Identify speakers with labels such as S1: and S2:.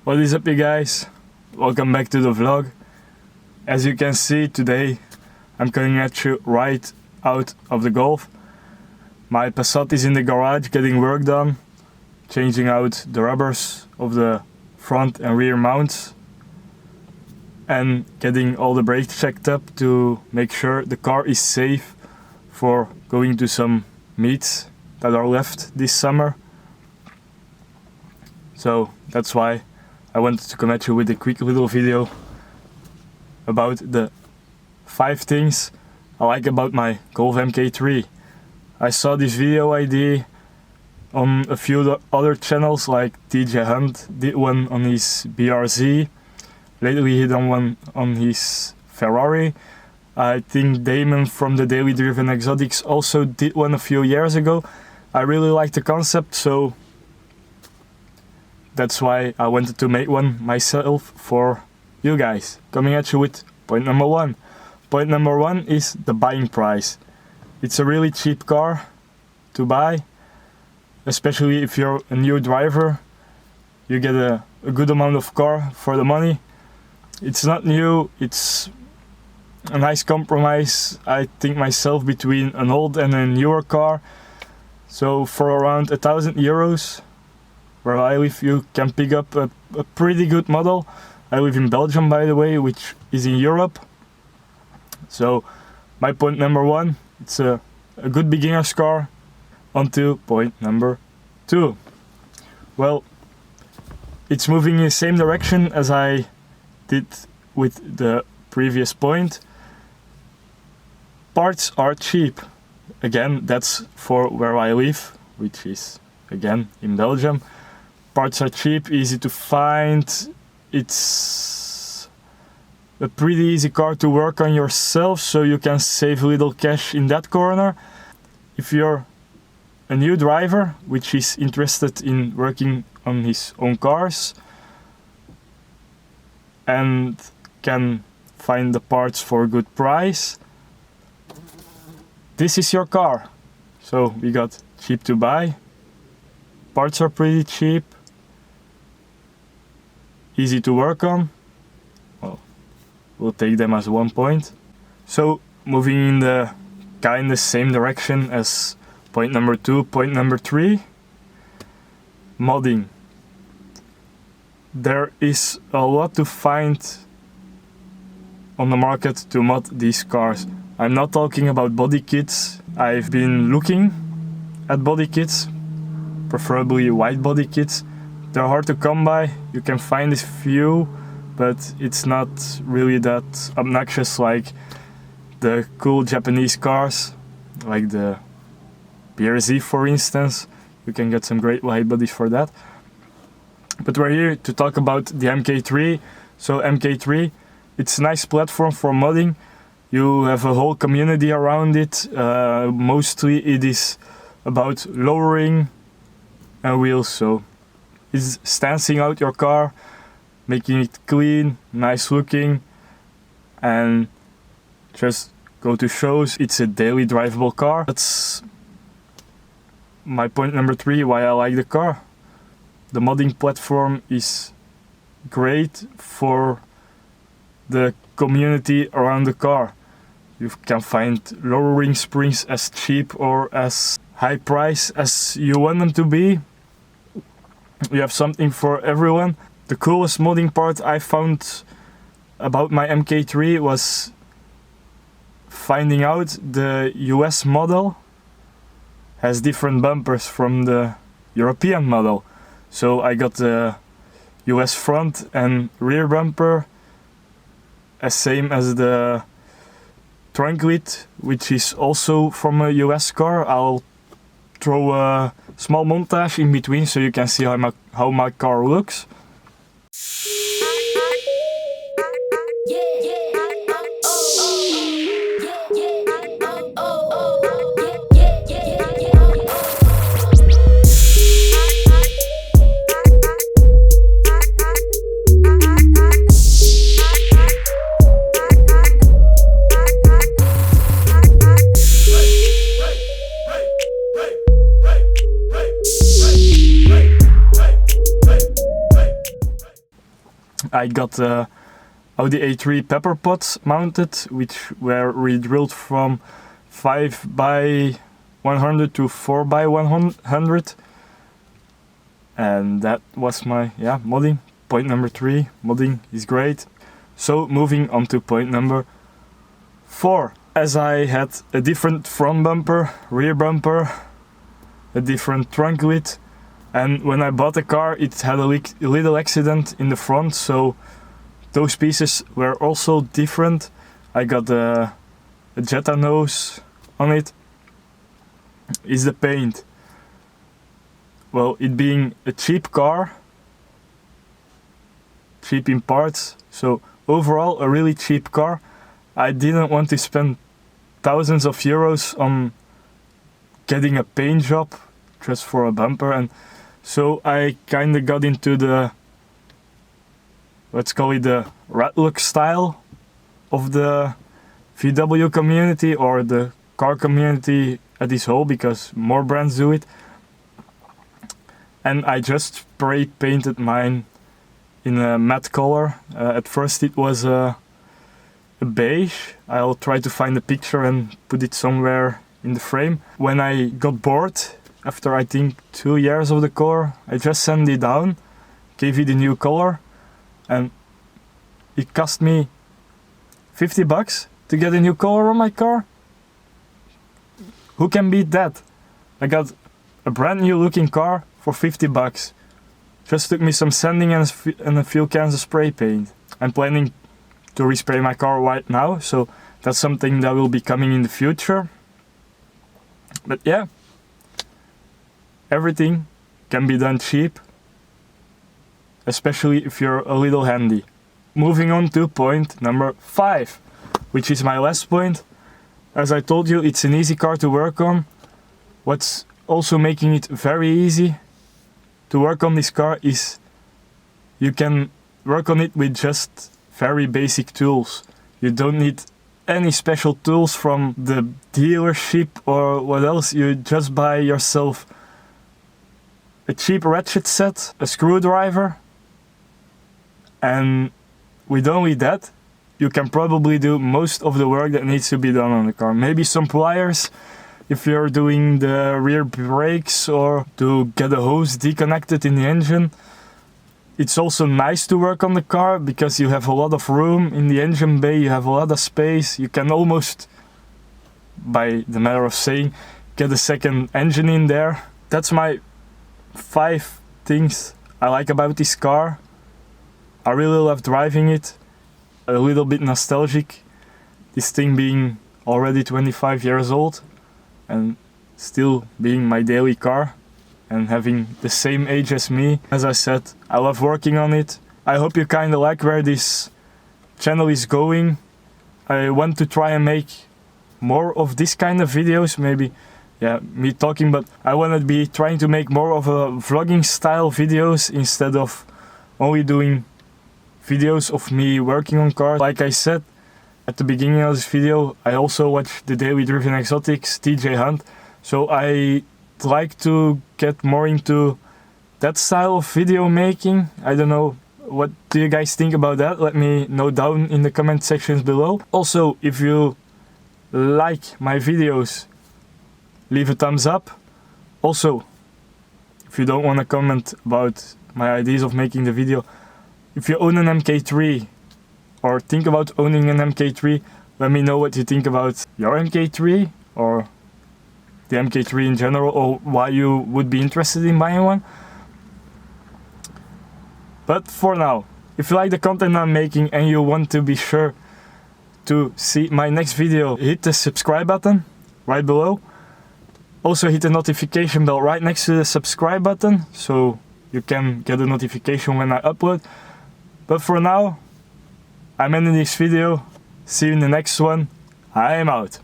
S1: What is up, you guys? Welcome back to the vlog. As you can see, today I'm coming at you right out of the Golf. My Passat is in the garage getting work done, changing out the rubbers of the front and rear mounts and getting all the brakes checked up to make sure the car is safe for going to some meets that are left this summer. So that's why I wanted to come at you with a quick little video about the 5 things I like about my Golf MK3. I saw this video idea on a few other channels, like TJHunt did one on his BRZ. Lately he done one on his Ferrari. I think Damon from the dailydrivenexotics also did one a few years ago. I really like the concept, so that's why I wanted to make one myself for you guys. Coming at you with point number 1. Point number 1 is the buying price. It's a really cheap car to buy, especially if you're a new driver. You get a good amount of car for the money. It's not new, it's a nice compromise, I think myself, between an old and a newer car. So for around 1,000 euros, where I live, you can pick up a pretty good model. I live in Belgium, by the way, which is in Europe. So my point number 1, it's a good beginner's car. On to point number 2. Well, it's moving in the same direction as I did with the previous point. Parts are cheap. Again, that's for where I live, which is again in Belgium. Parts are cheap, easy to find. It's a pretty easy car to work on yourself, so you can save a little cash in that corner. If you're a new driver which is interested in working on his own cars and can find the parts for a good price, this is your car. So we got cheap to buy, parts are pretty cheap, easy to work on. Well, we'll take them as 1 point. So moving in the kind of same direction as point number 2, point number 3, modding. There is a lot to find on the market to mod these cars. I'm not talking about body kits. I've been looking at body kits, preferably white body kits. They're hard to come by. You can find a few, but it's not really that obnoxious like the cool Japanese cars, like the BRZ, for instance. You can get some great white bodies for that. But we're here to talk about the MK3. So MK3, it's a nice platform for modding. You have a whole community around it. Mostly it is about lowering wheels, so it's stancing out your car, making it clean, nice looking, and just go to shows. It's a daily drivable car. That's my point number 3, why I like the car. The modding platform is great for the community around the car. You can find lowering springs as cheap or as high price as you want them to be. You have something for everyone. The coolest modding part I found about my MK3 was finding out the US model has different bumpers from the European model. So I got the US front and rear bumper, as same as the trunk lid, which is also from a US car. I'll throw a small montage in between so you can see how my car looks. I got Audi A3 pepper pots mounted, which were re-drilled from 5x100 to 4x100. And that was my modding. Point number 3, modding is great. So moving on to point number 4. As I had a different front bumper, rear bumper, a different trunk lid, and when I bought the car it had a little accident in the front, so those pieces were also different. I got a Jetta nose on it. Is the paint? Well, it being a cheap car, cheap in parts, so overall a really cheap car, I didn't want to spend thousands of euros on getting a paint job just for a bumper, and so I kinda got into the, let's call it the rat look style of the VW community, or the car community as a whole, because more brands do it. And I just spray painted mine in a matte color. At first it was a beige. I'll try to find a picture and put it somewhere in the frame. When I got bored, after I think 2 years of the color, I just sanded it down, gave it a new color, and it cost me 50 bucks to get a new color on my car. Who can beat that? I got a brand new looking car for 50 bucks. Just took me some sanding and a few cans of spray paint. I'm planning to respray my car white now, so that's something that will be coming in the future. But yeah, everything can be done cheap, especially if you're a little handy. Moving on to point number 5, which is my last point. As I told you, it's an easy car to work on. What's also making it very easy to work on this car is you can work on it with just very basic tools. You don't need any special tools from the dealership or what else. You just buy yourself a cheap ratchet set, a screwdriver, and with only that you can probably do most of the work that needs to be done on the car. Maybe some pliers if you're doing the rear brakes, or to get a hose deconnected in the engine. It's also nice to work on the car because you have a lot of room in the engine bay, you have a lot of space. You can almost, by the matter of saying, get a second engine in there. That's my 5 things I like about this car. I really love driving it. A little bit nostalgic, this thing being already 25 years old and still being my daily car and having the same age as me. As I said, I love working on it. I hope you kinda like where this channel is going. I want to try and make more of this kind of videos, maybe me talking, but I want to be trying to make more of a vlogging style videos instead of only doing videos of me working on cars. Like I said at the beginning of this video, I also watch the dailydrivenexotics, TJHunt, so I like to get more into that style of video making. I don't know, what do you guys think about that? Let me know down in the comment sections below. Also, if you like my videos, leave a thumbs up. Also, if you don't want to comment about my ideas of making the video, if you own an MK3 or think about owning an MK3, let me know what you think about your MK3 or the MK3 in general, or why you would be interested in buying one. But for now, if you like the content I'm making and you want to be sure to see my next video, hit the subscribe button right below. Also hit the notification bell right next to the subscribe button so you can get a notification when I upload. But for now, I'm ending this video. See you in the next one. I'm out.